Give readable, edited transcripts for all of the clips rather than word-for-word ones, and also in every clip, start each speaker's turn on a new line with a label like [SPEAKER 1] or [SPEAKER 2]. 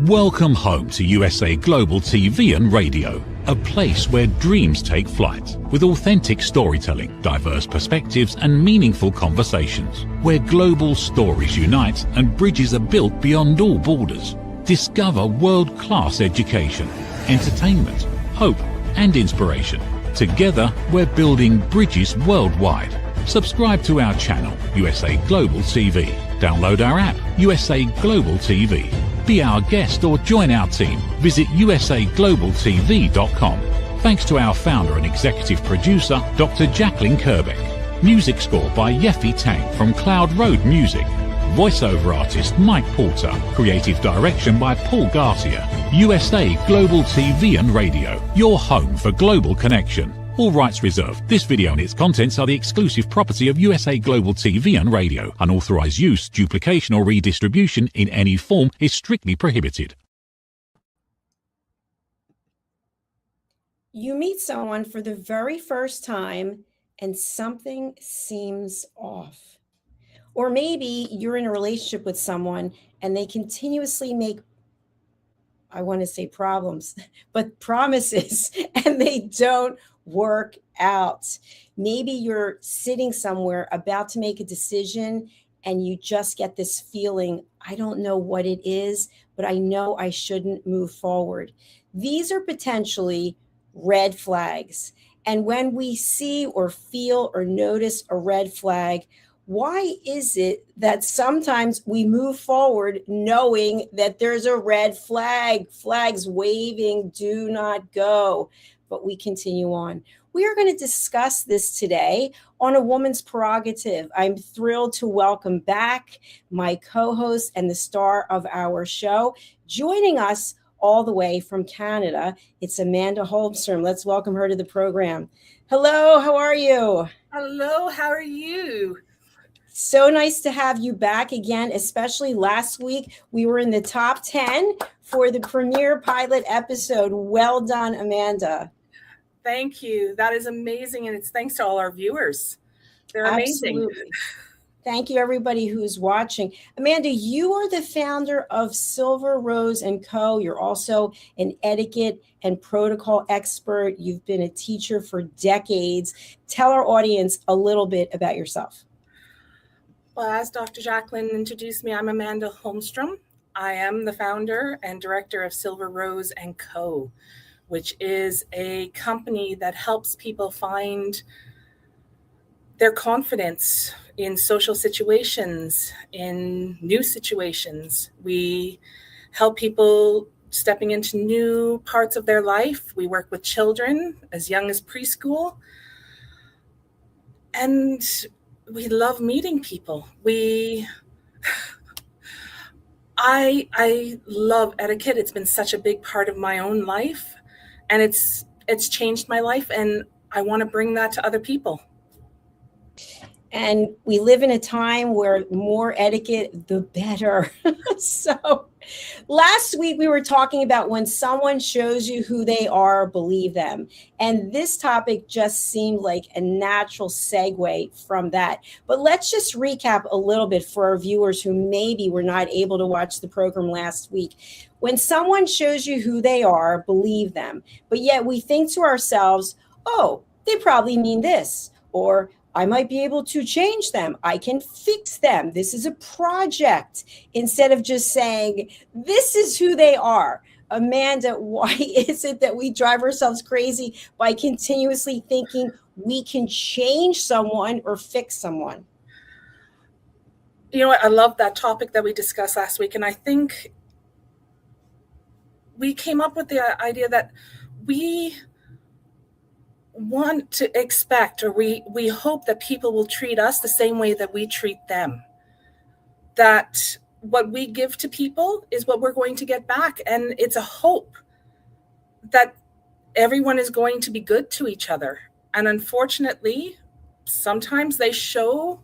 [SPEAKER 1] Welcome home to USA Global TV and Radio, a place where dreams take flight, with authentic storytelling, diverse perspectives and meaningful conversations, where global stories unite and bridges are built beyond all borders. Discover world-class education, entertainment, hope and inspiration. Together, we're building bridges worldwide. Subscribe to our channel, USA Global TV. Download our app, USA Global TV. Be our guest or join our team. Visit usaglobaltv.com. Thanks to our founder and executive producer, Dr. Jacalyn Kerbeck. Music score by Yeffy Tang from Cloud Road Music. Voiceover artist Mike Porter. Creative direction by Paul Garcia. USA Global TV and Radio. Your home for global connection. All rights reserved. This video and its contents are the exclusive property of USA Global TV and Radio. Unauthorized use, duplication or redistribution in any form is strictly prohibited.
[SPEAKER 2] You meet someone for the very first time and something seems off. Or maybe you're in a relationship with someone and they continuously make, I want to say problems, but promises, and they don't work out. Maybe you're sitting somewhere about to make a decision and you just get this feeling, I don't know what it is, but I know I shouldn't move forward. These are potentially red flags. And when we see or feel or notice a red flag, why is it that sometimes we move forward knowing that there's a red flag, flags waving, do not go, but we continue on? We are going to discuss this today on A Woman's Prerogative. I'm thrilled to welcome back my co-host and the star of our show. Joining us all the way from Canada, it's Amanda Holmstrom. Let's welcome her to the program. Hello, how are you?
[SPEAKER 3] Hello, how are you?
[SPEAKER 2] So nice to have you back again, especially last week. We were in the top 10 for the premiere pilot episode. Well done, Amanda.
[SPEAKER 3] Thank you. That is amazing. And it's thanks to all our viewers. They're amazing.
[SPEAKER 2] Absolutely. Thank you, everybody who's watching. Amanda, you are the founder of Silver Rose & Co. You're also an etiquette and protocol expert. You've been a teacher for decades. Tell our audience a little bit about yourself.
[SPEAKER 3] Well, as Dr. Jacalyn introduced me, I'm Amanda Holmstrom. I am the founder and director of Silver Rose & Co., which is a company that helps people find their confidence in social situations, in new situations. We help people stepping into new parts of their life. We work with children as young as preschool. And we love meeting people. I love etiquette. It's been such a big part of my own life, and it's changed my life, and I want to bring that to other people.
[SPEAKER 2] And we live in a time where more etiquette, the better. So last week we were talking about when someone shows you who they are, believe them. And this topic just seemed like a natural segue from that. But let's just recap a little bit for our viewers who maybe were not able to watch the program last week. When someone shows you who they are, believe them. But yet we think to ourselves, oh, they probably mean this, or I might be able to change them. I can fix them. This is a project. Instead of just saying, this is who they are. Amanda, why is it that we drive ourselves crazy by continuously thinking we can change someone or fix someone?
[SPEAKER 3] You know what? I love that topic that we discussed last week. And I think we came up with the idea that we want to expect, or we hope that people will treat us the same way that we treat them. That what we give to people is what we're going to get back. And it's a hope that everyone is going to be good to each other. And unfortunately, sometimes they show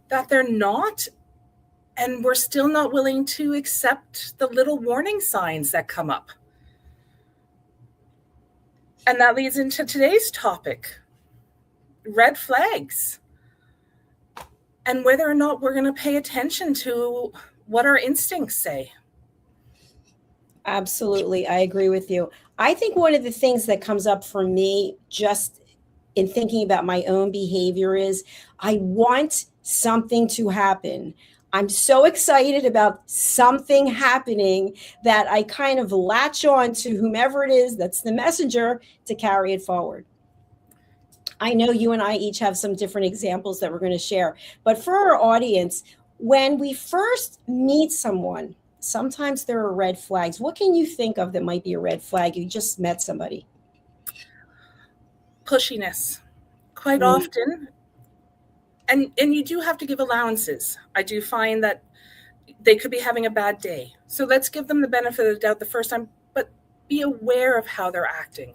[SPEAKER 3] that they're not, and we're still not willing to accept the little warning signs that come up. And that leads into today's topic, red flags, and whether or not we're going to pay attention to what our instincts say.
[SPEAKER 2] Absolutely. I agree with you. I think one of the things that comes up for me just in thinking about my own behavior is I want something to happen. I'm so excited about something happening that I kind of latch on to whomever it is that's the messenger to carry it forward. I know you and I each have some different examples that we're going to share, but for our audience, when we first meet someone, sometimes there are red flags. What can you think of that might be a red flag? You just met somebody.
[SPEAKER 3] Pushiness. Quite often, and you do have to give allowances. I do find that they could be having a bad day. So let's give them the benefit of the doubt the first time, but be aware of how they're acting.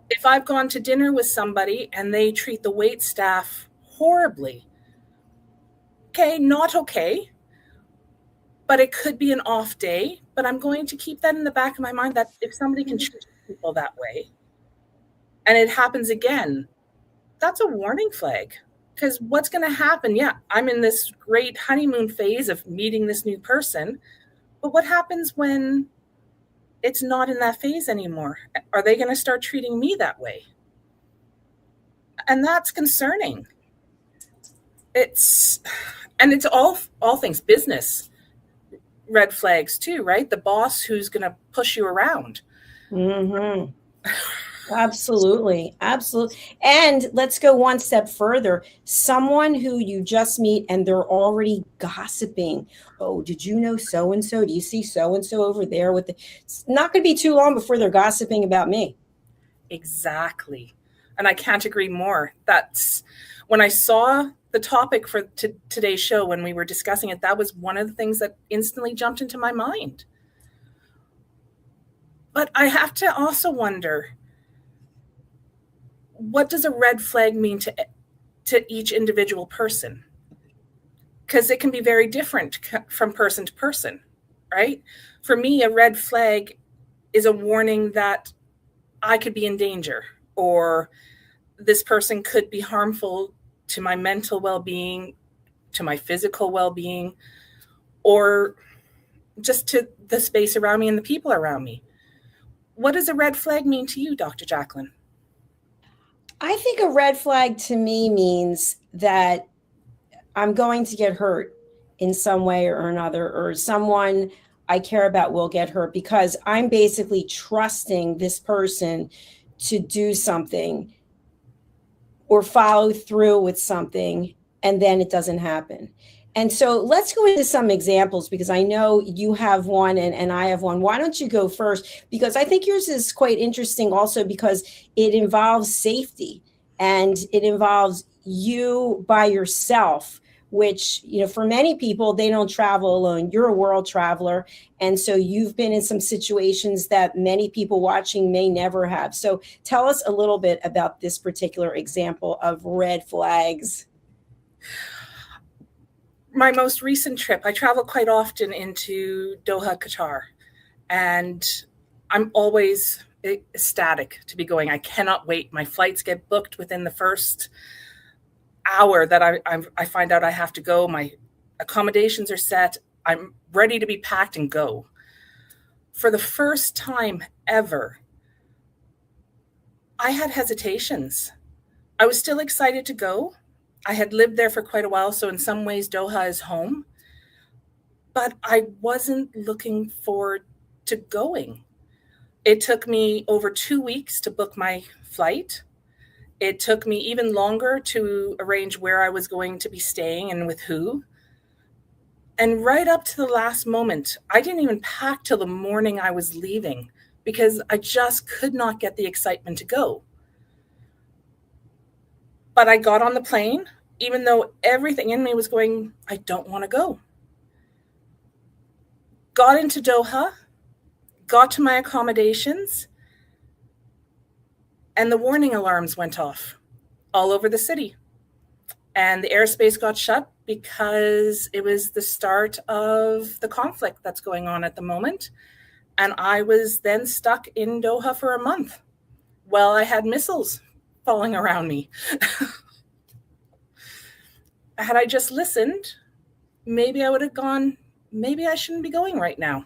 [SPEAKER 3] If I've gone to dinner with somebody and they treat the wait staff horribly, okay, not okay, but it could be an off day. But I'm going to keep that in the back of my mind that if somebody can treat people that way and it happens again, that's a warning flag. Because what's going to happen? Yeah, I'm in this great honeymoon phase of meeting this new person. But what happens when it's not in that phase anymore? Are they going to start treating me that way? And that's concerning. It's all things business red flags too, right? The boss who's going to push you around.
[SPEAKER 2] Mm-hmm. Absolutely. Absolutely. And let's go one step further. Someone who you just meet and they're already gossiping. Oh, did you know so and so? Do you see so and so over there with the it's not going to be too long before they're gossiping about me.
[SPEAKER 3] Exactly. And I can't agree more. That's when I saw the topic for today's show, when we were discussing it, that was one of the things that instantly jumped into my mind. But I have to also wonder, what does a red flag mean to each individual person? Because it can be very different from person to person, right? For me, a red flag is a warning that I could be in danger, or this person could be harmful to my mental well-being, to my physical well-being, or just to the space around me and the people around me. What does a red flag mean to you, Dr. Jacalyn?
[SPEAKER 2] I think a red flag to me means that I'm going to get hurt in some way or another, or someone I care about will get hurt because I'm basically trusting this person to do something or follow through with something, and then it doesn't happen. And so let's go into some examples because I know you have one and I have one. Why don't you go first? Because I think yours is quite interesting also because it involves safety and it involves you by yourself, which, you know, for many people, they don't travel alone. You're a world traveler. And so you've been in some situations that many people watching may never have. So tell us a little bit about this particular example of red flags.
[SPEAKER 3] My most recent trip, I travel quite often into Doha, Qatar, and I'm always ecstatic to be going. I cannot wait. My flights get booked within the first hour that I find out I have to go. My accommodations are set. I'm ready to be packed and go. For the first time ever, I had hesitations. I was still excited to go. I had lived there for quite a while, so in some ways Doha is home. But I wasn't looking forward to going. It took me over 2 weeks to book my flight. It took me even longer to arrange where I was going to be staying and with who. And right up to the last moment, I didn't even pack till the morning I was leaving because I just could not get the excitement to go. But I got on the plane, even though everything in me was going, I don't want to go. Got into Doha, got to my accommodations, and the warning alarms went off all over the city. And the airspace got shut because it was the start of the conflict that's going on at the moment. And I was then stuck in Doha for a month. Well, I had missiles falling around me. Had I just listened, maybe I would have gone, maybe I shouldn't be going right now.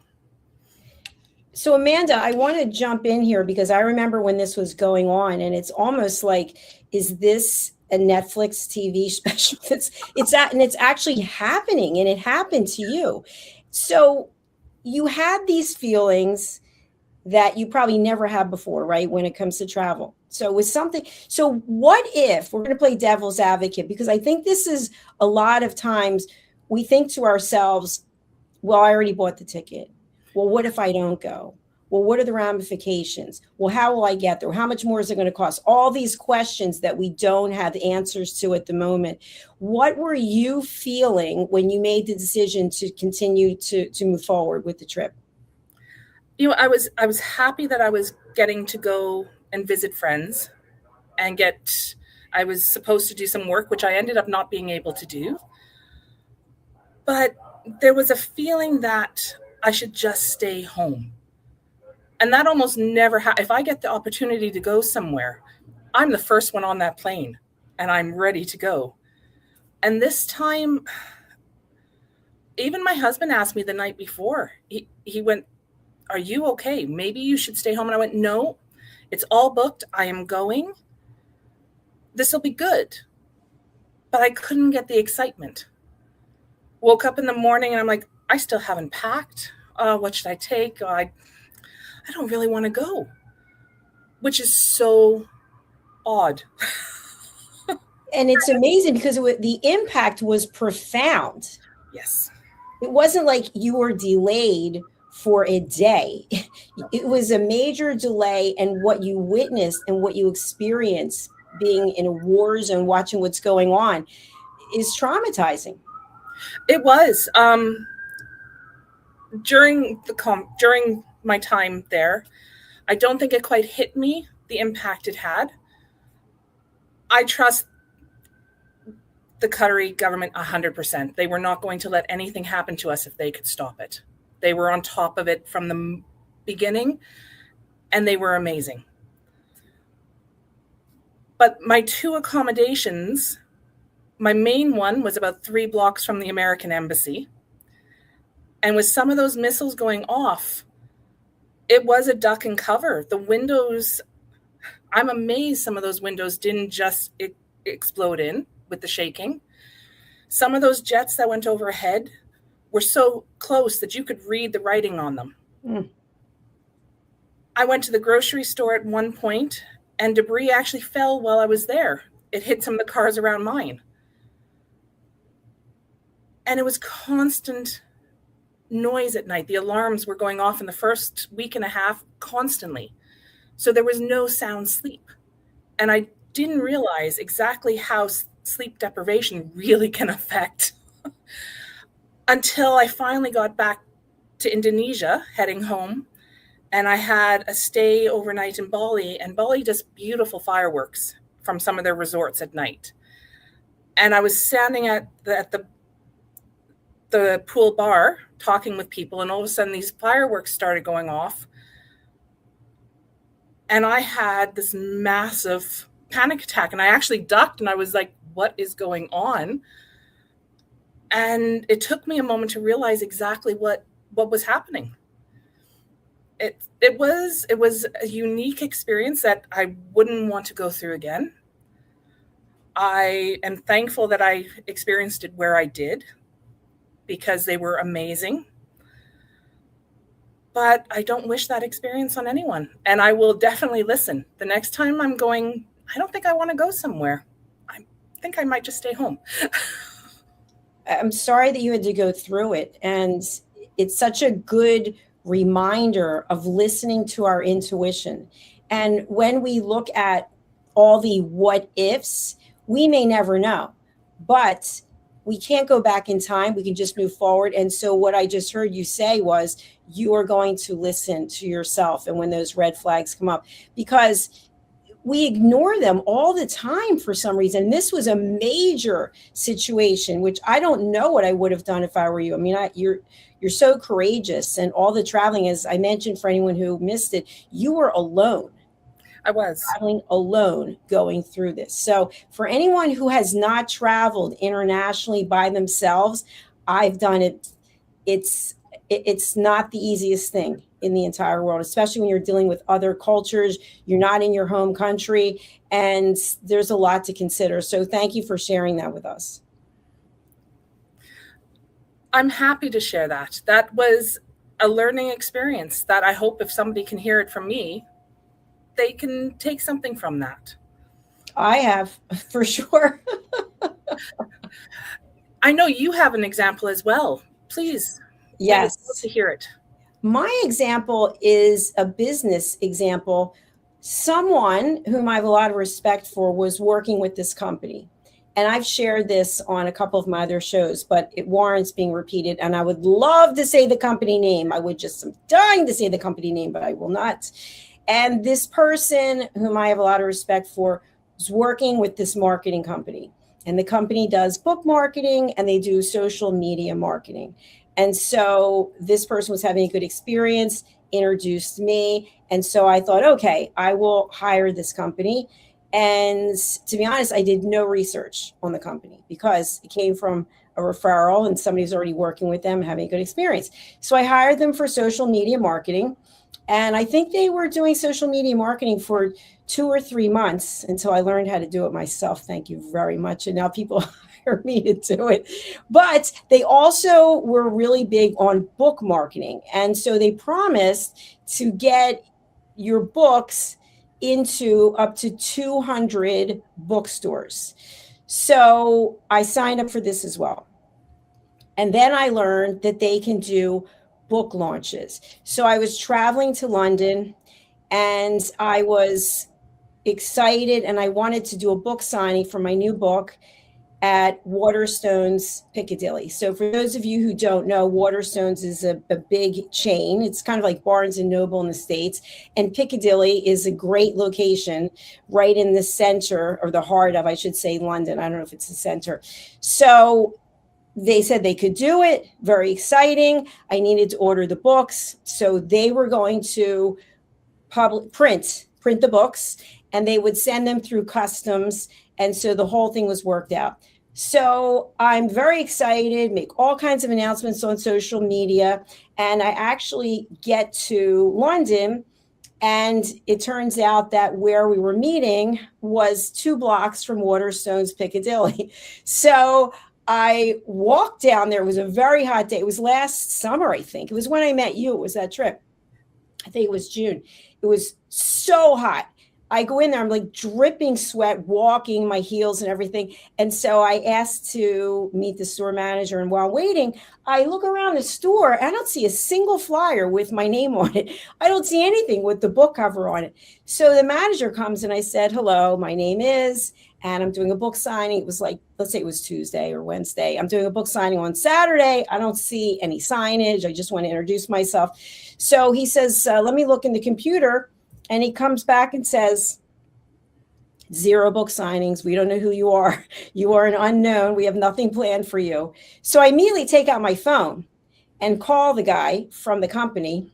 [SPEAKER 2] So Amanda, I want to jump in here because I remember when this was going on, and it's almost like, is this a Netflix TV special? And it's actually happening, and it happened to you. So you had these feelings that you probably never had before, right? When it comes to travel. So with something, so what if we're going to play devil's advocate? Because I think this is a lot of times we think to ourselves, well, I already bought the ticket. Well, what if I don't go? Well, what are the ramifications? Well, how will I get there? How much more is it going to cost? All these questions that we don't have answers to at the moment. What were you feeling when you made the decision to continue to move forward with the trip?
[SPEAKER 3] You know, I was happy that I was getting to go and visit friends and I was supposed to do some work, which I ended up not being able to do. But there was a feeling that I should just stay home. And that almost never if I get the opportunity to go somewhere, I'm the first one on that plane and I'm ready to go. And this time, even my husband asked me the night before, he went, "Are you okay? Maybe you should stay home." And I went, "No, it's all booked. I am going. This will be good." But I couldn't get the excitement. Woke up in the morning and I'm like, I still haven't packed. What should I take? I don't really want to go, which is so odd.
[SPEAKER 2] And it's amazing because the impact was profound.
[SPEAKER 3] Yes.
[SPEAKER 2] It wasn't like you were delayed for a day. It was a major delay, and what you witnessed and what you experienced being in a war zone, watching what's going on, is traumatizing.
[SPEAKER 3] It was. During my time there, I don't think it quite hit me, the impact it had. I trust the Qatari government 100%. They were not going to let anything happen to us if they could stop it. They were on top of it from the beginning, and they were amazing. But my two accommodations, my main one was about 3 blocks from the American embassy. And with some of those missiles going off, it was a duck and cover. The windows, I'm amazed some of those windows didn't just explode in with the shaking. Some of those jets that went overhead were so close that you could read the writing on them. Mm. I went to the grocery store at one point, and debris actually fell while I was there. It hit some of the cars around mine. And it was constant noise at night. The alarms were going off in the first week and a half constantly. So there was no sound sleep. And I didn't realize exactly how sleep deprivation really can affect until I finally got back to Indonesia, heading home. And I had a stay overnight in Bali, and Bali does beautiful fireworks from some of their resorts at night. And I was standing at the pool bar talking with people, and all of a sudden these fireworks started going off. And I had this massive panic attack, and I actually ducked, and I was like, what is going on? And it took me a moment to realize exactly what was happening. It was a unique experience that I wouldn't want to go through again. I am thankful that I experienced it where I did, because they were amazing. But I don't wish that experience on anyone. And I will definitely listen. The next time I'm going, I don't think I want to go somewhere. I think I might just stay home.
[SPEAKER 2] I'm sorry that you had to go through it. And it's such a good reminder of listening to our intuition. And when we look at all the what ifs, we may never know. But we can't go back in time. We can just move forward. And so what I just heard you say was you are going to listen to yourself. And when those red flags come up, because we ignore them all the time for some reason. This was a major situation, which I don't know what I would have done if I were you. I mean, you're so courageous, and all the traveling, as I mentioned, for anyone who missed it, you were alone.
[SPEAKER 3] I was
[SPEAKER 2] traveling alone going through this. So for anyone who has not traveled internationally by themselves, I've done it. It's not the easiest thing. in the entire world, especially when you're dealing with other cultures. You're not in your home country, and there's a lot to consider. So thank you for sharing that with us.
[SPEAKER 3] I'm happy to share that. That was a learning experience that I hope if somebody can hear it from me, they can take something from that.
[SPEAKER 2] I have, for sure.
[SPEAKER 3] I know you have an example as well. Please.
[SPEAKER 2] Yes.
[SPEAKER 3] I'd love to hear it.
[SPEAKER 2] My example is a business example. Someone whom I have a lot of respect for was working with this company. And I've shared this on a couple of my other shows, but it warrants being repeated. And I would love to say the company name. I'm dying to say the company name, but I will not. And this person, whom I have a lot of respect for, was working with this marketing company. And the company does book marketing and they do social media marketing. And so this person was having a good experience, introduced me. And so I thought, okay, I will hire this company. And to be honest, I did no research on the company because it came from a referral and somebody's already working with them and having a good experience. So I hired them for social media marketing. And I think they were doing social media marketing for 2 or 3 months until I learned how to do it myself. Thank you very much. And now people hire me to do it. But they also were really big on book marketing. And so they promised to get your books into up to 200 bookstores. So I signed up for this as well. And then I learned that they can do book launches. So I was traveling to London and I was excited and I wanted to do a book signing for my new book at Waterstones Piccadilly. So for those of you who don't know, Waterstones is a big chain. It's kind of like Barnes and Noble in the States. And Piccadilly is a great location right in the center, or the heart of, I should say, London. I don't know if it's the center. So they said they could do it. Very exciting. I needed to order the books. So they were going to print the books and they would send them through customs. And so the whole thing was worked out. So I'm very excited, make all kinds of announcements on social media. And I actually get to London. And it turns out that where we were meeting was 2 blocks from Waterstones Piccadilly. So I walked down there. It was a very hot day. It was last summer, I think. It was when I met you. It was that trip. I think it was June. It was so hot. I go in there, I'm like dripping sweat, walking, my heels and everything. And so I asked to meet the store manager. And while waiting, I look around the store. I don't see a single flyer with my name on it. I don't see anything with the book cover on it. So the manager comes and I said, hello, my name is, and I'm doing a book signing. It was like, let's say it was Tuesday or Wednesday. I'm doing a book signing on Saturday. I don't see any signage. I just want to introduce myself. So he says, let me look in the computer. And he comes back and says, 0 book signings. We don't know who you are. You are an unknown. We have nothing planned for you. So I immediately take out my phone and call the guy from the company.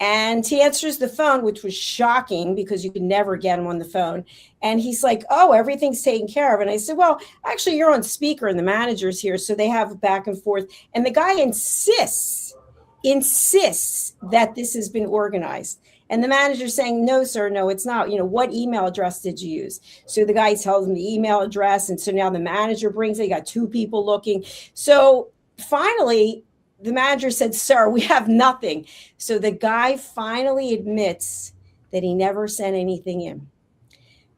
[SPEAKER 2] And he answers the phone, which was shocking because you could never get him on the phone. And he's like, oh, everything's taken care of. And I said, well, actually, you're on speaker and the manager's here. So they have back and forth. And the guy insists that this has been organized. And the manager's saying, no, sir, no, it's not. You know, what email address did you use? So the guy tells him the email address. And so now the manager brings it. You got 2 people looking. So finally, the manager said, sir, we have nothing. So the guy finally admits that he never sent anything in.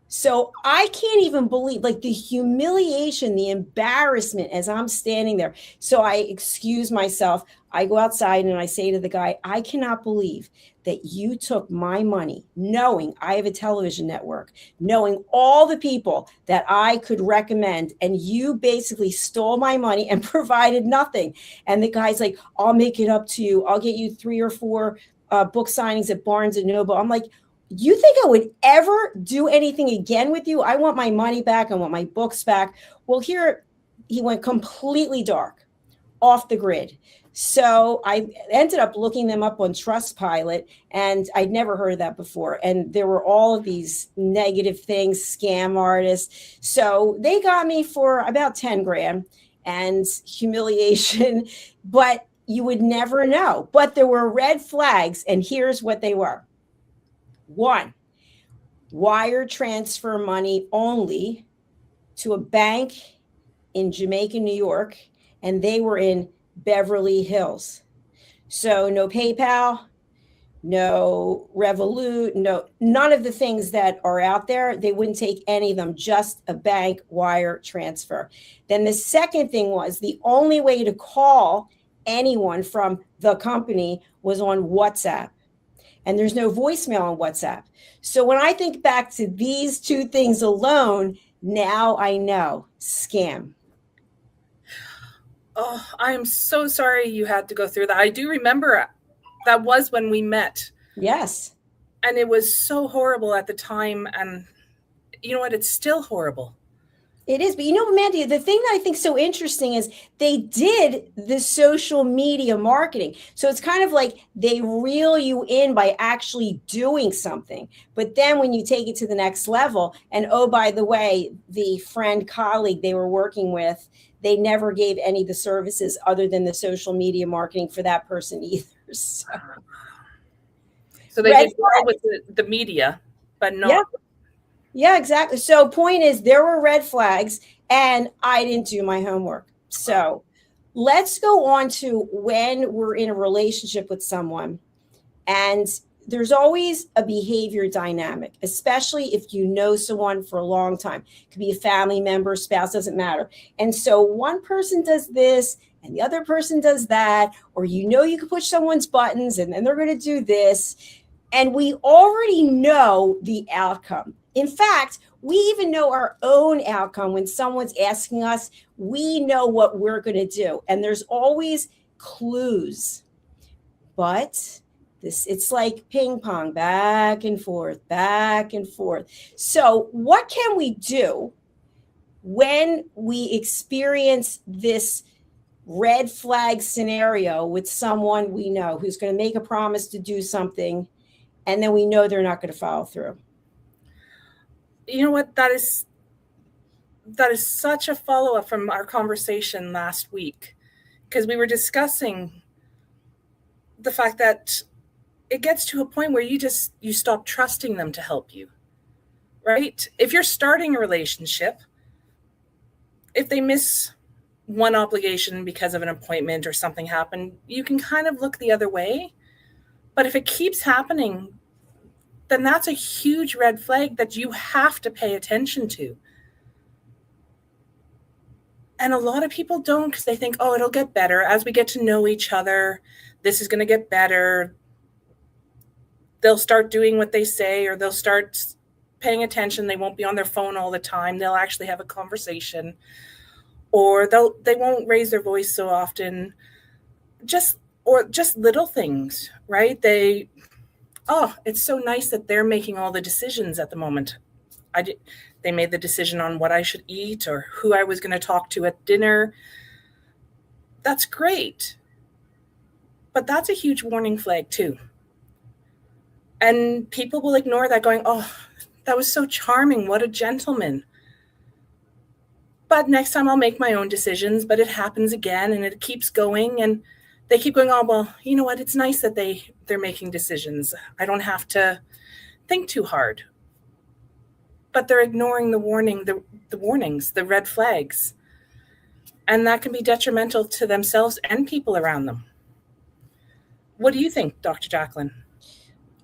[SPEAKER 2] So I can't even believe, like, the humiliation, the embarrassment as I'm standing there. So I excuse myself. I go outside and I say to the guy, I cannot believe that you took my money, knowing I have a television network, knowing all the people that I could recommend, and you basically stole my money and provided nothing. And the guy's like, I'll make it up to you. I'll get you 3 or 4 book signings at Barnes and Noble. I'm like, you think I would ever do anything again with you? I want my money back. I want my books back. Well, here he went completely dark, off the grid. So I ended up looking them up on Trustpilot, and I'd never heard of that before. And there were all of these negative things, scam artists. So they got me for about 10 grand and humiliation. But you would never know. But there were red flags, and here's what they were. One, wire transfer money only to a bank in Jamaica, New York, and they were in Beverly Hills. So no PayPal, no Revolut, no, none of the things that are out there. They wouldn't take any of them, just a bank wire transfer. Then the second thing was the only way to call anyone from the company was on WhatsApp. And there's no voicemail on WhatsApp. So when I think back to these two things alone, now I know, scam.
[SPEAKER 3] Oh, I'm so sorry you had to go through that. I do remember that was when we met.
[SPEAKER 2] Yes.
[SPEAKER 3] And it was so horrible at the time. And you know what? It's still horrible.
[SPEAKER 2] It is. But you know, Mandy, the thing that I think so interesting is they did the social media marketing. So it's kind of like they reel you in by actually doing something. But then when you take it to the next level, and oh, by the way, the friend colleague they were working with, they never gave any of the services other than the social media marketing for that person either. So
[SPEAKER 3] they did well with the media, but not.
[SPEAKER 2] Yeah, exactly. So point is, there were red flags and I didn't do my homework. So let's go on to when we're in a relationship with someone, and there's always a behavior dynamic, especially if you know someone for a long time. It could be a family member, spouse, doesn't matter. And so one person does this and the other person does that, or you know you can push someone's buttons and then they're going to do this. And we already know the outcome. In fact, we even know our own outcome when someone's asking us. We know what we're going to do. And there's always clues. But it's like ping pong, back and forth, back and forth. So what can we do when we experience this red flag scenario with someone we know who's going to make a promise to do something, and then we know they're not going to follow through?
[SPEAKER 3] You know what? That is such a follow-up from our conversation last week, because we were discussing the fact that it gets to a point where you stop trusting them to help you, right? If you're starting a relationship, if they miss one obligation because of an appointment or something happened, you can kind of look the other way. But if it keeps happening, then that's a huge red flag that you have to pay attention to. And a lot of people don't, because they think, oh, it'll get better as we get to know each other. This is going to get better. They'll start doing what they say, or they'll start paying attention. They won't be on their phone all the time. They'll actually have a conversation, or they won't raise their voice so often. Just little things, right? It's so nice that they're making all the decisions at the moment. They made the decision on what I should eat or who I was going to talk to at dinner. That's great. But that's a huge warning flag too. And people will ignore that, going, oh, that was so charming. What a gentleman. But next time I'll make my own decisions. But it happens again, and it keeps going. And they keep going, oh, well, you know what? It's nice that they're making decisions. I don't have to think too hard. But they're ignoring the warnings, the red flags. And that can be detrimental to themselves and people around them. What do you think, Dr. Jacalyn?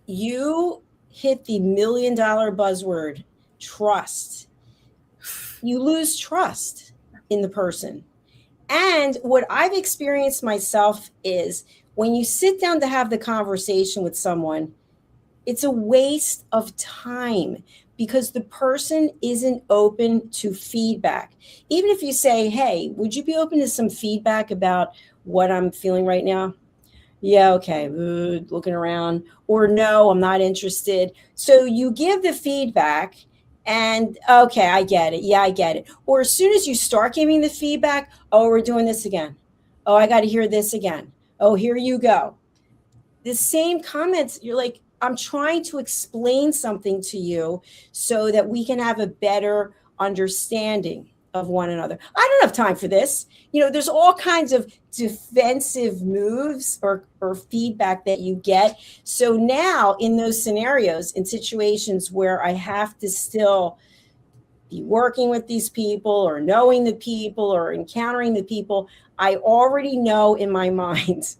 [SPEAKER 2] You hit the $1 million buzzword, trust. You lose trust in the person. And what I've experienced myself is when you sit down to have the conversation with someone, it's a waste of time because the person isn't open to feedback. Even if you say, hey, would you be open to some feedback about what I'm feeling right now? Yeah, okay, looking around. Or no, I'm not interested. So you give the feedback and okay, I get it. Yeah, I get it. Or as soon as you start giving the feedback, oh, we're doing this again. Oh, I got to hear this again. Oh, here you go. The same comments, you're like, I'm trying to explain something to you so that we can have a better understanding. of one another. I don't have time for this. There's all kinds of defensive moves or feedback that you get. So now in those scenarios, in situations where I have to still be working with these people or knowing the people or encountering the people, I already know in my mind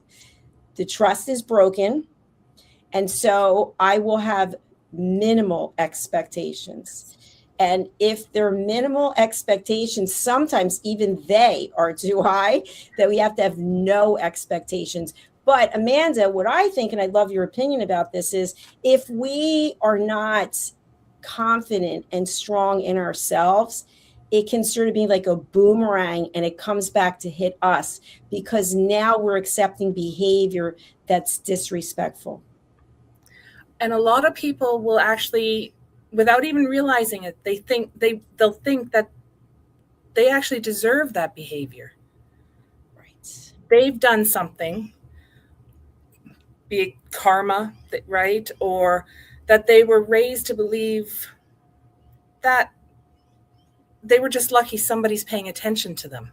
[SPEAKER 2] the trust is broken. And so I will have minimal expectations. And if they're minimal expectations, sometimes even they are too high, that we have to have no expectations. But Amanda, what I think, and I'd love your opinion about this, is if we are not confident and strong in ourselves, it can sort of be like a boomerang and it comes back to hit us because now we're accepting behavior that's disrespectful.
[SPEAKER 3] And a lot of people will actually, without even realizing it, they'll think that they actually deserve that behavior.
[SPEAKER 2] Right.
[SPEAKER 3] They've done something, be it karma, right? Or that they were raised to believe that they were just lucky somebody's paying attention to them.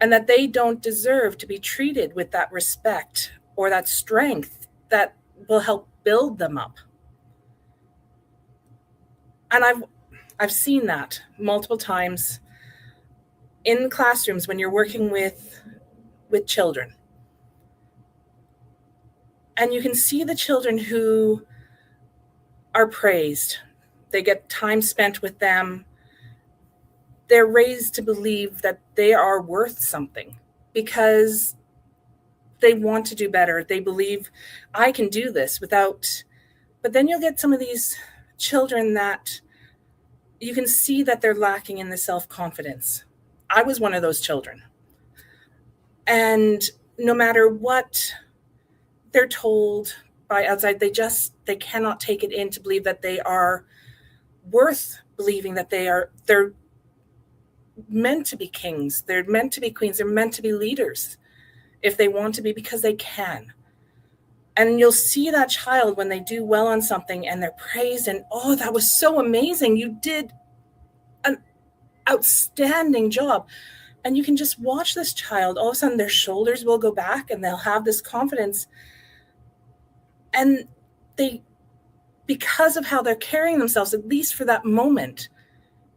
[SPEAKER 3] And that they don't deserve to be treated with that respect or that strength that will help build them up. And I've seen that multiple times in classrooms when you're working with children. And you can see the children who are praised. They get time spent with them. They're raised to believe that they are worth something because they want to do better. They believe I can do this without, but then you'll get some of these children that you can see that they're lacking in the self-confidence. I was one of those children. And no matter what they're told by outside, they cannot take it in to believe that they are worth believing that they're meant to be kings. They're meant to be queens. They're meant to be leaders if they want to be, because they can. And you'll see that child when they do well on something and they're praised and, oh, that was so amazing. You did an outstanding job. And you can just watch this child. All of a sudden their shoulders will go back and they'll have this confidence. And because of how they're carrying themselves, at least for that moment,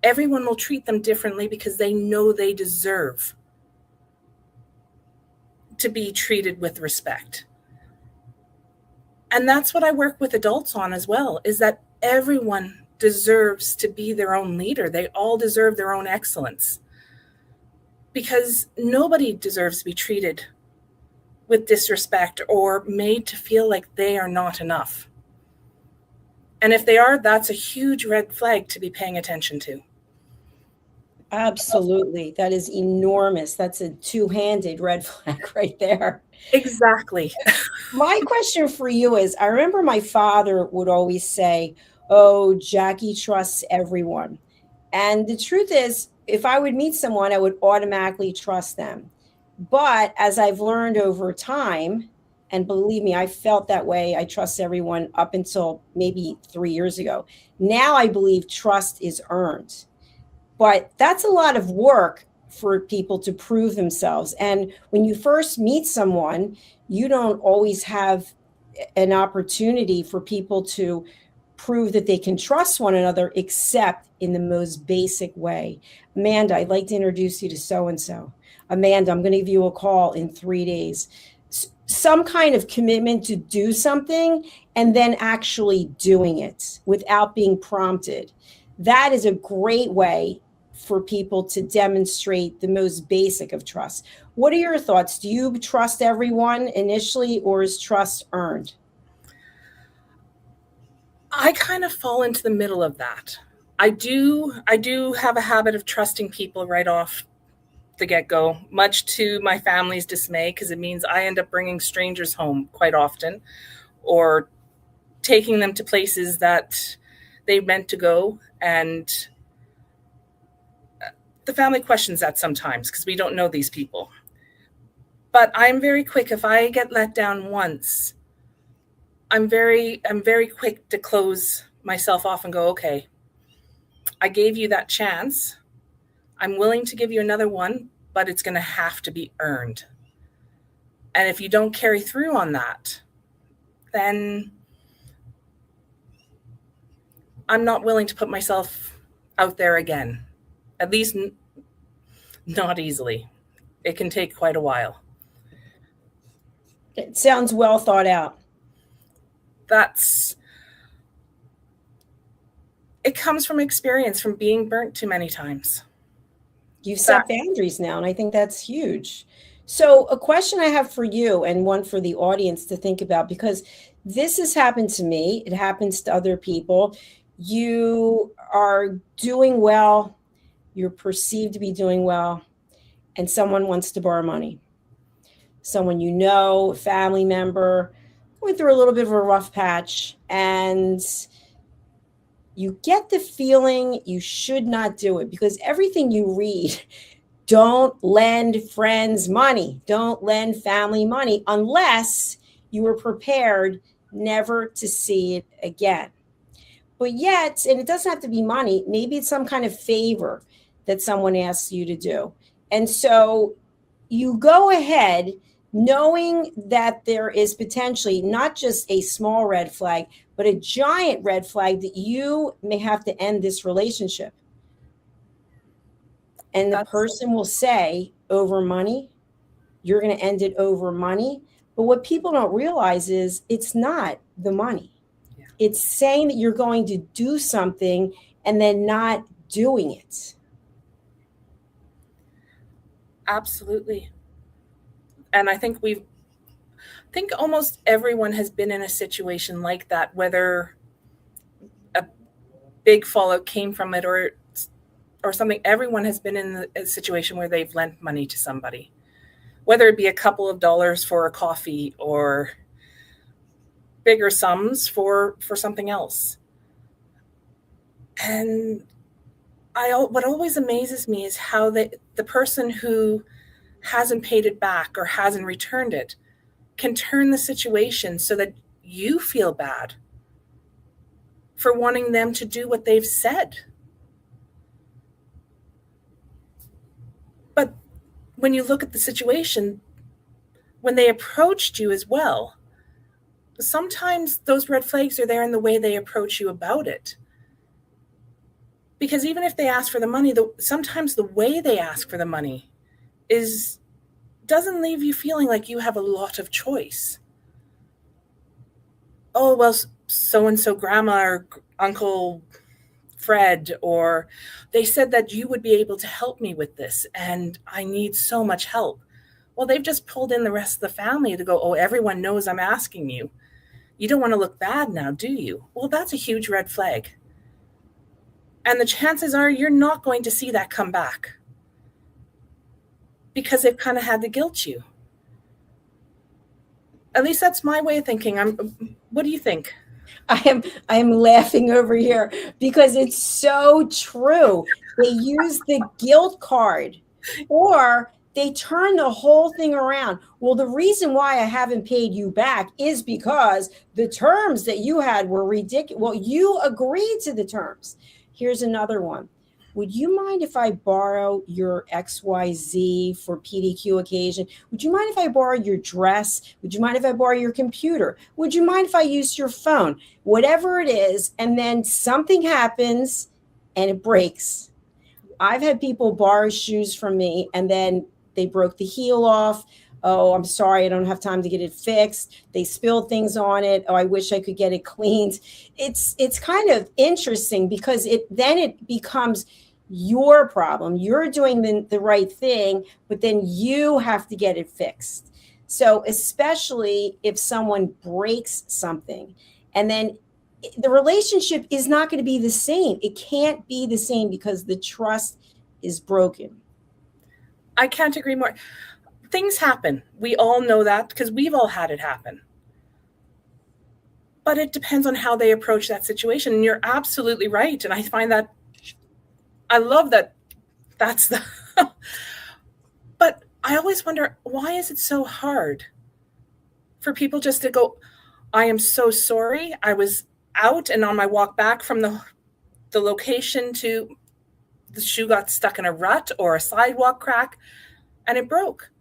[SPEAKER 3] everyone will treat them differently because they know they deserve to be treated with respect. And that's what I work with adults on as well, is that everyone deserves to be their own leader. They all deserve their own excellence because nobody deserves to be treated with disrespect or made to feel like they are not enough. And if they are, that's a huge red flag to be paying attention to.
[SPEAKER 2] Absolutely. That is enormous. That's a two-handed red flag right there.
[SPEAKER 3] Exactly.
[SPEAKER 2] My question for you is, I remember my father would always say, oh, Jackie trusts everyone. And the truth is, if I would meet someone, I would automatically trust them. But as I've learned over time, and believe me, I felt that way. I trust everyone up until maybe 3 years ago. Now I believe trust is earned. But that's a lot of work for people to prove themselves. And when you first meet someone, you don't always have an opportunity for people to prove that they can trust one another, except in the most basic way. Amanda, I'd like to introduce you to so-and-so. Amanda, I'm going to give you a call in 3 days. Some kind of commitment to do something and then actually doing it without being prompted. That is a great way for people to demonstrate the most basic of trust. What are your thoughts? Do you trust everyone initially, or is trust earned?
[SPEAKER 3] I kind of fall into the middle of that. I do have a habit of trusting people right off the get-go, much to my family's dismay, because it means I end up bringing strangers home quite often or taking them to places that they meant to go. And the family questions that sometimes because we don't know these people. But I'm very quick. If I get let down once, I'm very quick to close myself off and go, okay, I gave you that chance. I'm willing to give you another one, but it's going to have to be earned. And if you don't carry through on that, then I'm not willing to put myself out there again. At least not easily. It can take quite a while.
[SPEAKER 2] It sounds well thought out.
[SPEAKER 3] It comes from experience, from being burnt too many times.
[SPEAKER 2] You've set boundaries now, and I think that's huge. So a question I have for you and one for the audience to think about, because this has happened to me. It happens to other people. You are doing well. You're perceived to be doing well, and someone wants to borrow money. Someone you know, a family member, going through a little bit of a rough patch, and you get the feeling you should not do it, because everything you read, don't lend friends money, don't lend family money unless you are prepared never to see it again. But yet, and it doesn't have to be money, maybe it's some kind of favor that someone asks you to do. And so you go ahead knowing that there is potentially not just a small red flag, but a giant red flag that you may have to end this relationship. And the person will say, over money, you're going to end it over money. But what people don't realize is it's not the money. Yeah. It's saying that you're going to do something and then not doing it.
[SPEAKER 3] Absolutely. And I think almost everyone has been in a situation like that, whether a big fallout came from it or something. Everyone has been in a situation where they've lent money to somebody, whether it be a couple of dollars for a coffee or bigger sums for something else. And what always amazes me is how the person who hasn't paid it back or hasn't returned it can turn the situation so that you feel bad for wanting them to do what they've said. But when you look at the situation, when they approached you as well, sometimes those red flags are there in the way they approach you about it. Because even if they ask for the money, sometimes the way they ask for the money doesn't leave you feeling like you have a lot of choice. Oh, well, so-and-so grandma or Uncle Fred, or they said that you would be able to help me with this, and I need so much help. Well, they've just pulled in the rest of the family to go, oh, everyone knows I'm asking you. You don't want to look bad now, do you? Well, that's a huge red flag. And the chances are you're not going to see that come back, because they've kind of had to guilt you. At least that's my way of thinking. What do you think?
[SPEAKER 2] I am laughing over here because it's so true. They use the guilt card, or they turn the whole thing around. Well, the reason why I haven't paid you back is because the terms that you had were ridiculous. Well, you agreed to the terms. Here's another one. Would you mind if I borrow your XYZ for PDQ occasion? Would you mind if I borrow your dress? Would you mind if I borrow your computer? Would you mind if I use your phone? Whatever it is, and then something happens and it breaks. I've had people borrow shoes from me and then they broke the heel off. Oh, I'm sorry, I don't have time to get it fixed. They spilled things on it. Oh, I wish I could get it cleaned. It's kind of interesting because it becomes your problem. You're doing the right thing, but then you have to get it fixed. So especially if someone breaks something, and then the relationship is not going to be the same. It can't be the same because the trust is broken.
[SPEAKER 3] I can't agree more. Things happen. We all know that because we've all had it happen. But it depends on how they approach that situation. And you're absolutely right. And I find that, I love that that's the, but I always wonder, why is it so hard for people just to go, I am so sorry. I was out and on my walk back from the location to the shoe got stuck in a rut or a sidewalk crack and it broke.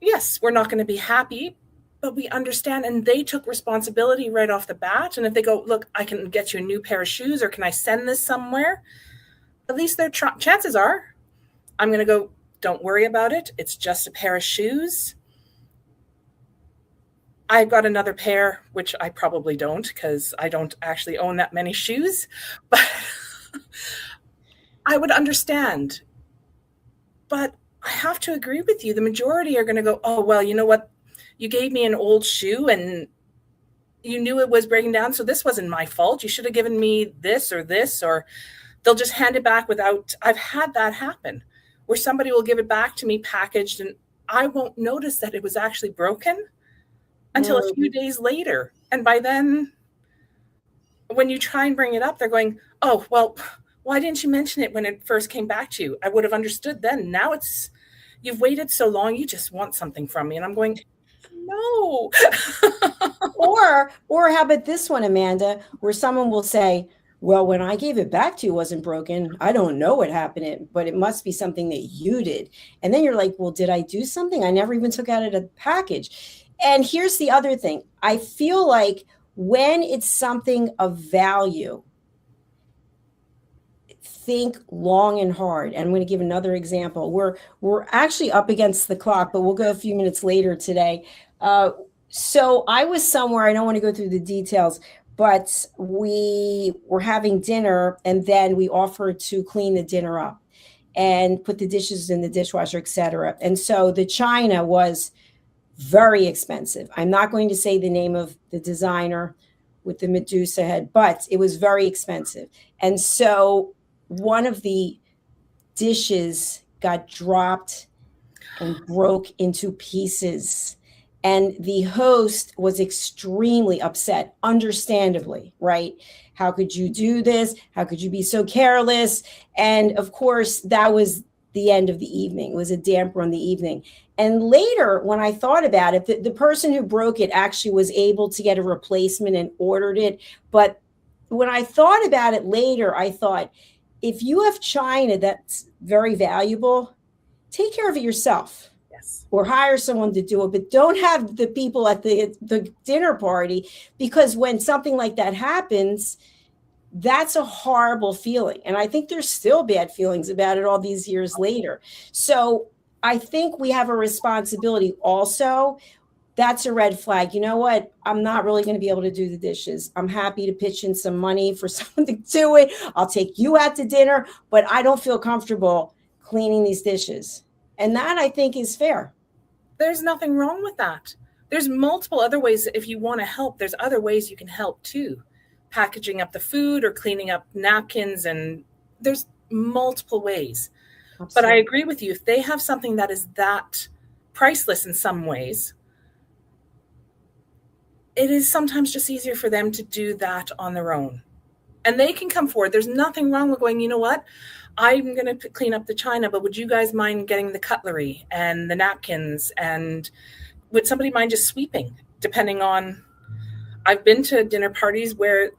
[SPEAKER 3] Yes, we're not going to be happy, but we understand, and they took responsibility right off the bat. And if they go, look, I can get you a new pair of shoes, or can I send this somewhere? At least their chances are I'm going to go, don't worry about it. It's just a pair of shoes. I've got another pair, which I probably don't because I don't actually own that many shoes, but I would understand. But I have to agree with you. The majority are going to go, oh, well, you know what? You gave me an old shoe and you knew it was breaking down, so this wasn't my fault. You should have given me this, or they'll just hand it back without. I've had that happen where somebody will give it back to me packaged and I won't notice that it was actually broken until a few days later. And by then, when you try and bring it up, they're going, oh, well, why didn't you mention it when it first came back to you? I would have understood then. Now you've waited so long, you just want something from me. And I'm going, no.
[SPEAKER 2] or how about this one, Amanda, where someone will say, well, when I gave it back to you, it wasn't broken. I don't know what happened, but it must be something that you did. And then you're like, well, did I do something? I never even took out a package. And here's the other thing. I feel like when it's something of value, think long and hard. And I'm going to give another example. We're actually up against the clock, but we'll go a few minutes later today. So I was somewhere, I don't want to go through the details, but we were having dinner and then we offered to clean the dinner up and put the dishes in the dishwasher, etc. And so the china was very expensive. I'm not going to say the name of the designer with the Medusa head, but it was very expensive. And so one of the dishes got dropped and broke into pieces. And the host was extremely upset, understandably, right? How could you do this? How could you be so careless? And of course, that was the end of the evening. It was a damper on the evening. And later, when I thought about it, the person who broke it actually was able to get a replacement and ordered it. But when I thought about it later, I thought, if you have china that's very valuable, take care of it yourself.
[SPEAKER 3] Yes.
[SPEAKER 2] Or hire someone to do it, but don't have the people at the dinner party, because when something like that happens, that's a horrible feeling. And I think there's still bad feelings about it all these years later. So I think we have a responsibility also. That's a red flag. You know what? I'm not really going to be able to do the dishes. I'm happy to pitch in some money for someone to do it. I'll take you out to dinner, but I don't feel comfortable cleaning these dishes. And that, I think, is fair.
[SPEAKER 3] There's nothing wrong with that. There's multiple other ways. If you want to help, there's other ways you can help too. Packaging up the food or cleaning up napkins, and there's multiple ways. Absolutely. But I agree with you. If they have something that is that priceless in some ways, it is sometimes just easier for them to do that on their own. And they can come forward. There's nothing wrong with going, you know what? I'm going to clean up the china, but would you guys mind getting the cutlery and the napkins? And would somebody mind just sweeping? Depending on, I've been to dinner parties where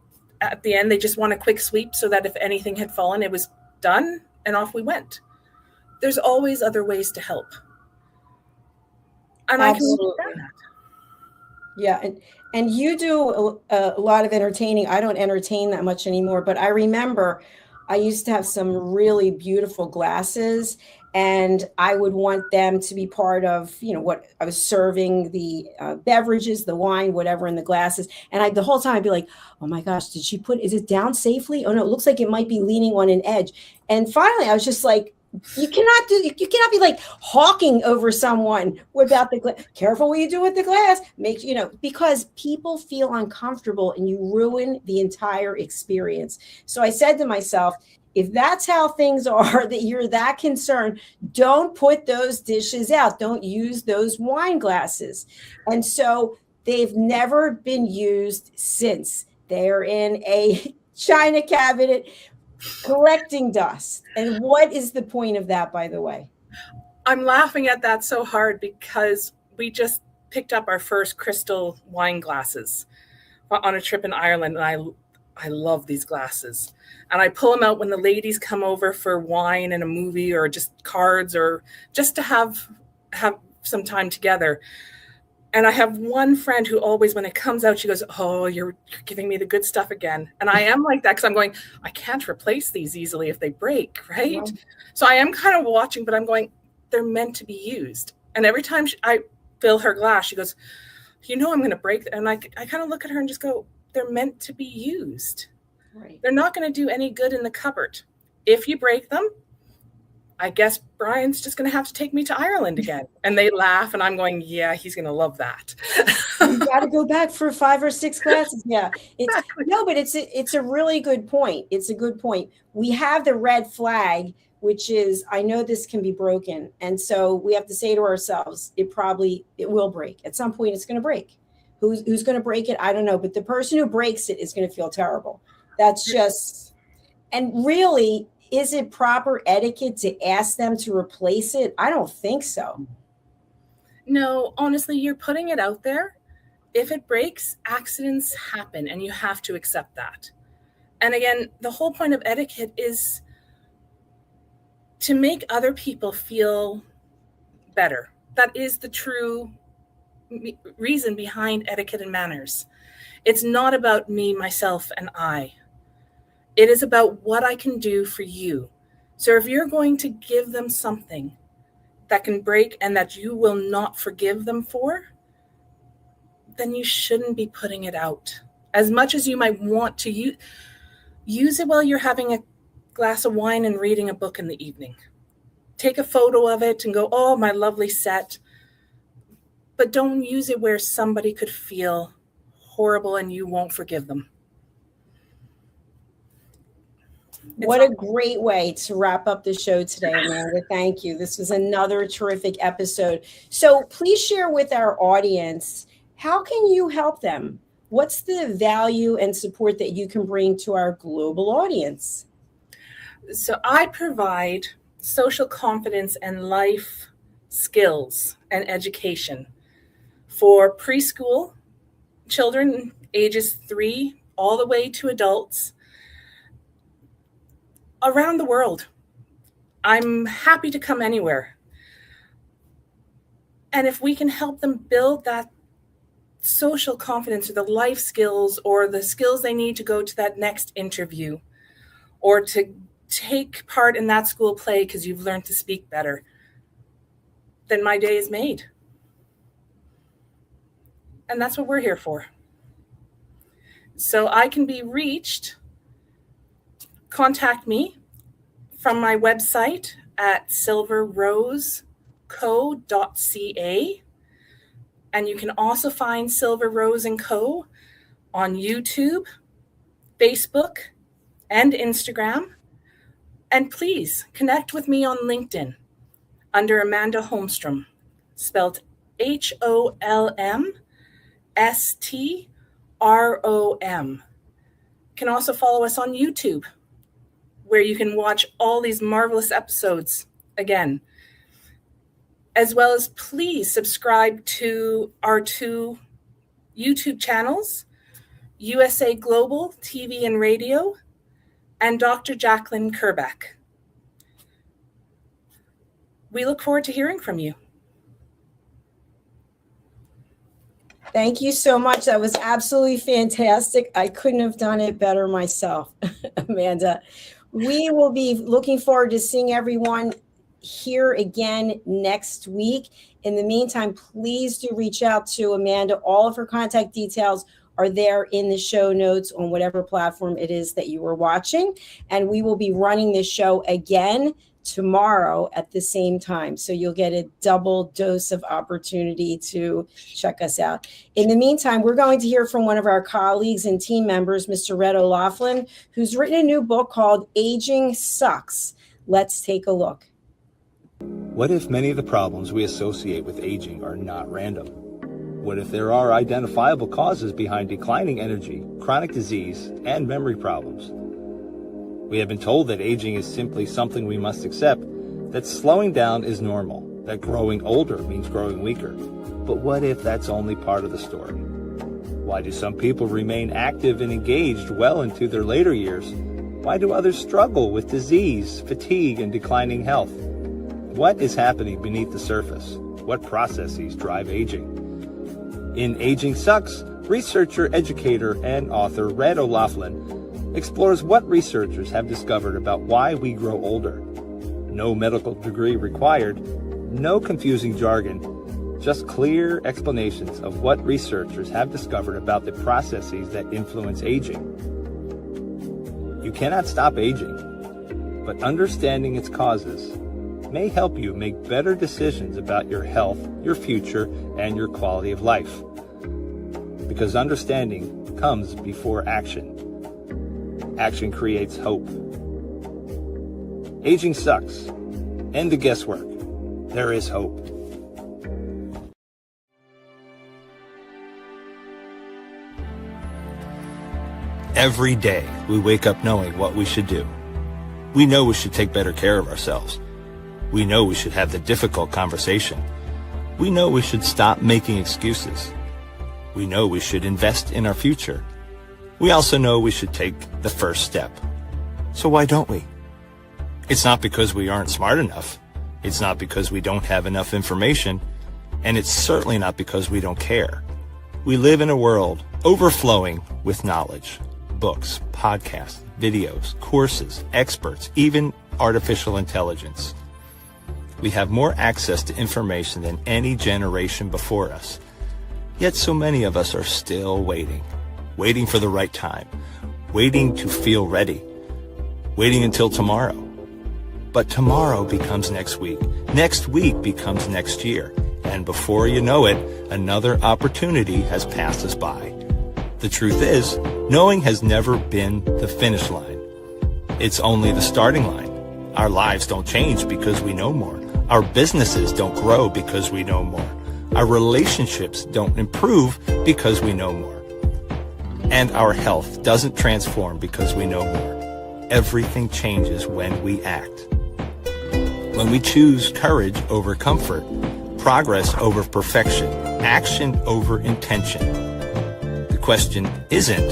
[SPEAKER 3] at the end, they just want a quick sweep so that if anything had fallen, it was done and off we went. There's always other ways to help. And
[SPEAKER 2] Absolutely.
[SPEAKER 3] I can understand that.
[SPEAKER 2] Yeah. And you do a lot of entertaining. I don't entertain that much anymore, but I remember I used to have some really beautiful glasses, and I would want them to be part of, what I was serving, the beverages, the wine, whatever in the glasses. And the whole time I'd be like, oh my gosh, is it down safely? Oh no, it looks like it might be leaning on an edge. And finally I was just like, you cannot be like hawking over someone without the glass. Careful what you do with the glass. Because people feel uncomfortable and you ruin the entire experience. So I said to myself, if that's how things are, that you're that concerned, don't put those dishes out. Don't use those wine glasses. And so they've never been used since. They're in a china cabinet collecting dust. And what is the point of that, by the way?
[SPEAKER 3] I'm laughing at that so hard because we just picked up our first crystal wine glasses on a trip in Ireland. And I love these glasses. And I pull them out when the ladies come over for wine and a movie or just cards or just to have some time together. And I have one friend who always, when it comes out, she goes, oh, you're giving me the good stuff again. And I am like that because I'm going, I can't replace these easily if they break, right? Wow. So I am kind of watching, but I'm going, they're meant to be used. And every time I fill her glass, she goes, I'm going to break them. And I kind of look at her and just go, they're meant to be used. Right. They're not going to do any good in the cupboard. If you break them, I guess Brian's just going to have to take me to Ireland again. And they laugh, and I'm going, yeah, he's going to love that.
[SPEAKER 2] You got to go back for 5 or 6 glasses. Yeah. Exactly. No, but it's a really good point. It's a good point. We have the red flag, which is, I know this can be broken. And so we have to say to ourselves, it will break. At some point, it's going to break. Who's going to break it? I don't know. But the person who breaks it is going to feel terrible. That's just, and really, is it proper etiquette to ask them to replace it? I don't think so.
[SPEAKER 3] No, honestly, you're putting it out there. If it breaks, accidents happen, and you have to accept that. And again, the whole point of etiquette is to make other people feel better. That is the true reason behind etiquette and manners. It's not about me, myself, and I. It is about what I can do for you. So if you're going to give them something that can break and that you will not forgive them for, then you shouldn't be putting it out. As much as you might want to use it while you're having a glass of wine and reading a book in the evening. Take a photo of it and go, oh, my lovely set. But don't use it where somebody could feel horrible and you won't forgive them.
[SPEAKER 2] What a great way to wrap up the show today, Amanda. Thank you. This was another terrific episode. So please share with our audience, how can you help them? What's the value and support that you can bring to our global audience?
[SPEAKER 3] So I provide social confidence and life skills and education for preschool children ages 3 all the way to adults around the world. I'm happy to come anywhere. And if we can help them build that social confidence or the life skills or the skills they need to go to that next interview or to take part in that school play because you've learned to speak better, then my day is made. And that's what we're here for. So I can be reached. Contact me from my website at silverroseco.ca. And you can also find Silver Rose & Co. on YouTube, Facebook, and Instagram. And please connect with me on LinkedIn under Amanda Holmstrom, spelled HOLMSTROM. You can also follow us on YouTube, where you can watch all these marvelous episodes again. As well as please subscribe to our 2 YouTube channels, USA Global TV and Radio, and Dr. Jacalyn Kerbeck. We look forward to hearing from you.
[SPEAKER 2] Thank you so much. That was absolutely fantastic. I couldn't have done it better myself, Amanda. We will be looking forward to seeing everyone here again next week. In the meantime, please do reach out to Amanda. All of her contact details are there in the show notes on whatever platform it is that you are watching. And we will be running this show again tomorrow at the same time. So you'll get a double dose of opportunity to check us out. In the meantime, we're going to hear from one of our colleagues and team members, Mr. Red O'Laughlin, who's written a new book called Aging Sucks. Let's take a look.
[SPEAKER 4] What if many of the problems we associate with aging are not random? What if there are identifiable causes behind declining energy, chronic disease, and memory problems? We have been told that aging is simply something we must accept, that slowing down is normal, that growing older means growing weaker. But what if that's only part of the story? Why do some people remain active and engaged well into their later years? Why do others struggle with disease, fatigue, and declining health? What is happening beneath the surface? What processes drive aging? In Aging Sucks, researcher, educator, and author Red O'Loughlin explores what researchers have discovered about why we grow older. No medical degree required, no confusing jargon, just clear explanations of what researchers have discovered about the processes that influence aging. You cannot stop aging, but understanding its causes may help you make better decisions about your health, your future, and your quality of life. Because understanding comes before action. Action creates hope. Aging sucks. End the guesswork. There is hope. Every day, we wake up knowing what we should do. We know we should take better care of ourselves. We know we should have the difficult conversation. We know we should stop making excuses. We know we should invest in our future. We also know we should take the first step. So why don't we? It's not because we aren't smart enough. It's not because we don't have enough information. And it's certainly not because we don't care. We live in a world overflowing with knowledge. Books, podcasts, videos, courses, experts, even artificial intelligence. We have more access to information than any generation before us. Yet so many of us are still waiting for the right time, waiting to feel ready, waiting until tomorrow. But tomorrow becomes next week becomes next year, and before you know it, another opportunity has passed us by. The truth is, knowing has never been the finish line. It's only the starting line. Our lives don't change because we know more. Our businesses don't grow because we know more. Our relationships don't improve because we know more. And our health doesn't transform because we know more. Everything changes when we act. When we choose courage over comfort, progress over perfection, action over intention. The question isn't,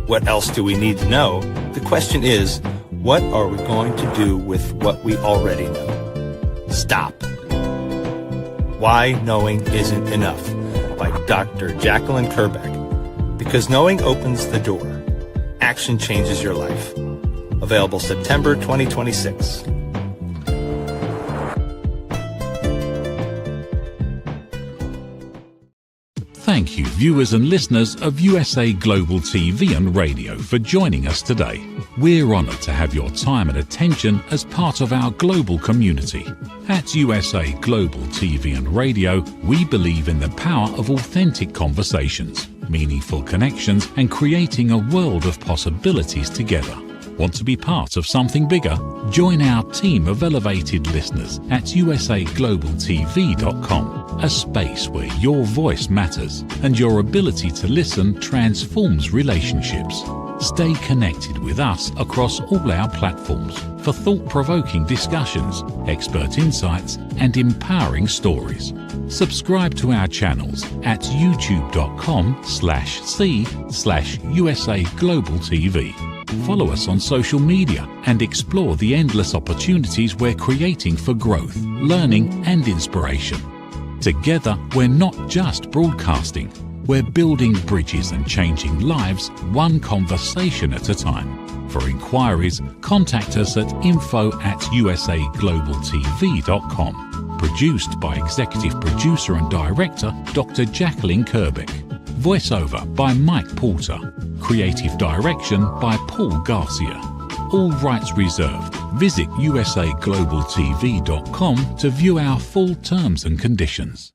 [SPEAKER 4] what else do we need to know? The question is, what are we going to do with what we already know? Stop. Why Knowing Isn't Enough by Dr. Jacalyn Kerbeck. Because knowing opens the door. Action changes your life. Available September 2026.
[SPEAKER 1] Thank you, viewers and listeners of USA Global TV and Radio, for joining us today. We're honoured to have your time and attention as part of our global community. At USA Global TV and Radio, we believe in the power of authentic conversations, meaningful connections, and creating a world of possibilities together. Want to be part of something bigger? Join our team of elevated listeners at usaglobaltv.com, a space where your voice matters and your ability to listen transforms relationships. Stay connected with us across all our platforms for thought-provoking discussions, expert insights, and empowering stories. Subscribe to our channels at youtube.com/c/USAGlobalTV. Follow us on social media and explore the endless opportunities we're creating for growth, learning, and inspiration. Together, we're not just broadcasting, we're building bridges and changing lives one conversation at a time. For inquiries, contact us at info@usaglobaltv.com. Produced by Executive Producer and Director Dr. Jacalyn Kerbeck. Voiceover by Mike Porter. Creative direction by Paul Garcia. All rights reserved. Visit usaglobaltv.com to view our full terms and conditions.